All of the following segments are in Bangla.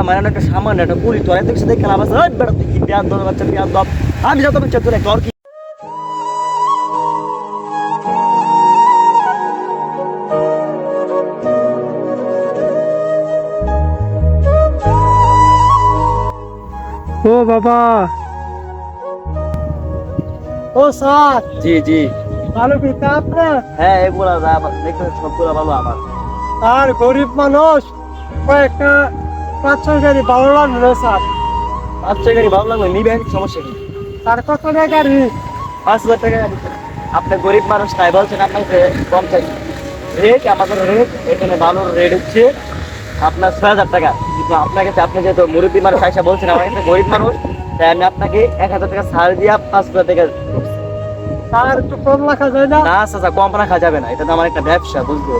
আমার একটা সামান্য একটা পুরি তোরা দেখছি দেখে লাভ আছে। ওই বেটা তুই কি পেঁয়াজ দর বাচ্চা পেঁয়াজ দব, আমি যত বাচ্চা তোর তোর কি ও বাবা, ও স্যার। জি জি ভালো পিতা আপনার? হ্যাঁ এগুলা দেখতে সবগুলো ভালো আমার। আর গরিব মানুষ কয়েকটা 5-6 গাড়ি ভালো লাগলো স্যার। আচ্ছা গাড়ি ভালো লাগলো নিবেন, সমস্যা নেই। তার কত টাকা গাড়ি? 5,000 টাকা। আপনি গরিব মানুষ তাই বলছেন আপনাকে কম চাই। রেট আমাদের রেট এখানে ভালো রেট হচ্ছে আপনার 6,000 টাকা। কিন্তু আপনাকে আপনি যেহেতু মুরব্বী মানুষ আইসা বলছেন আমার কাছে গরিব মানুষ, তাই আমি আপনাকে 1,000 টাকা ছাড় দিয়া 5,000 টাকা। স্যার একটু কম রাখা যায় না? না চাচা, কম রাখা যাবে না, এটা তো আমার একটা ব্যবসা, বুঝলো।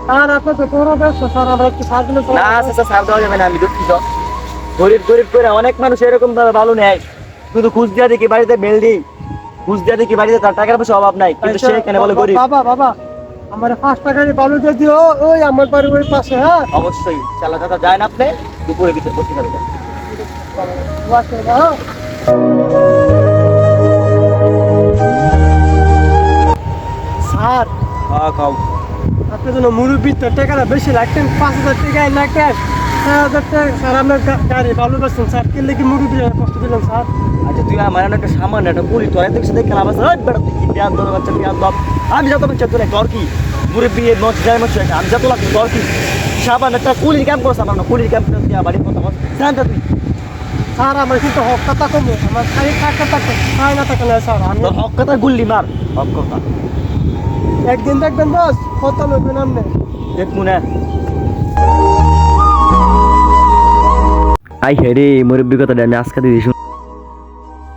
স্যার আপনার তো বড় ব্যবসা স্যার, আমরা একটু সাহায্য করতে না চাচা, ছাড় দেওয়া যাবে না, আমি দুঃখিত। গরিব গরিব করে অনেক মানুষ এরকম ভাবে ভালো নেয়, শুধু খুঁজ দিয়া দেখি বাড়িতে মেল দিই, খুঁজ দিয়া দেখি বাড়িতে তার টাকার পয়সা অভাব নাই, কিন্তু সে এখানে বলে গরিব। বাবা বাবা, আমার 5টা গাড়ি বালু দিয়ে দিও, ওই আমার বাড়ি ওই পাশে। হ্যাঁ অবশ্যই চালা চাচা, যায় না আপনি দুপুরে ভিতরে বসে যাবেন। হ্যাঁ। স্যার খাও। আপনার জন্য মুরব্বীর তো টাকাটা বেশি লাগতেন, 5,000 টাকা লাগতেন, 6,000 টাকা। স্যার আপনার গাড়ি ভালো পাচ্ছেন স্যার, কিনলে কি মুরব্বী কষ্ট দিলেন স্যার? আচ্ছা তুই আমার একটা সামান্য একটা পুরি তোরা দেখছি দেখে লাভ আছে। ওই বেটা তুই কি পেঁয়াজ দর বাচ্চা পেঁয়াজ দব, আমি যত বাচ্চা তোর তোর কি মুরব্বী মঞ্চ যায় মঞ্চ, আমি যত লাগবে তোর কি সাবান একটা কুলির ক্যাম্প করছ, আমার না কুলির ক্যাম্প বাড়ির কথা বল জানতা তুই। স্যার আমার কিন্তু হক কথা কমে, আমার খালি টাকা থাকে খাই না থাকে না স্যার। আমি তোর হক কথা গুল্লি মার, হক কথা একদিন দেখবেন বস কত নেবেন আপনি। দেখবো না। আই হেরে মুরব্বী কথাটা আমি আজকে দিয়ে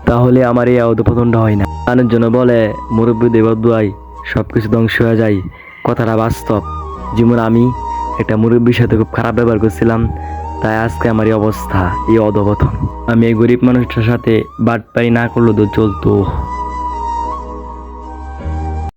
তাহলে আমার এই অধপতনটা হয় না। তার জন্য বলে মুরব্বী দেবদুয়াই সবকিছু ধ্বংস হয়ে যায়, কথাটা বাস্তব। যেমন আমি একটা মুরব্বীর সাথে খুব খারাপ ব্যবহার করছিলাম, তাই আজকে আমার এই অবস্থা, এই অধপতন। আমি এই গরিব মানুষটার সাথে বাটপারি না করলেও তো চলতো।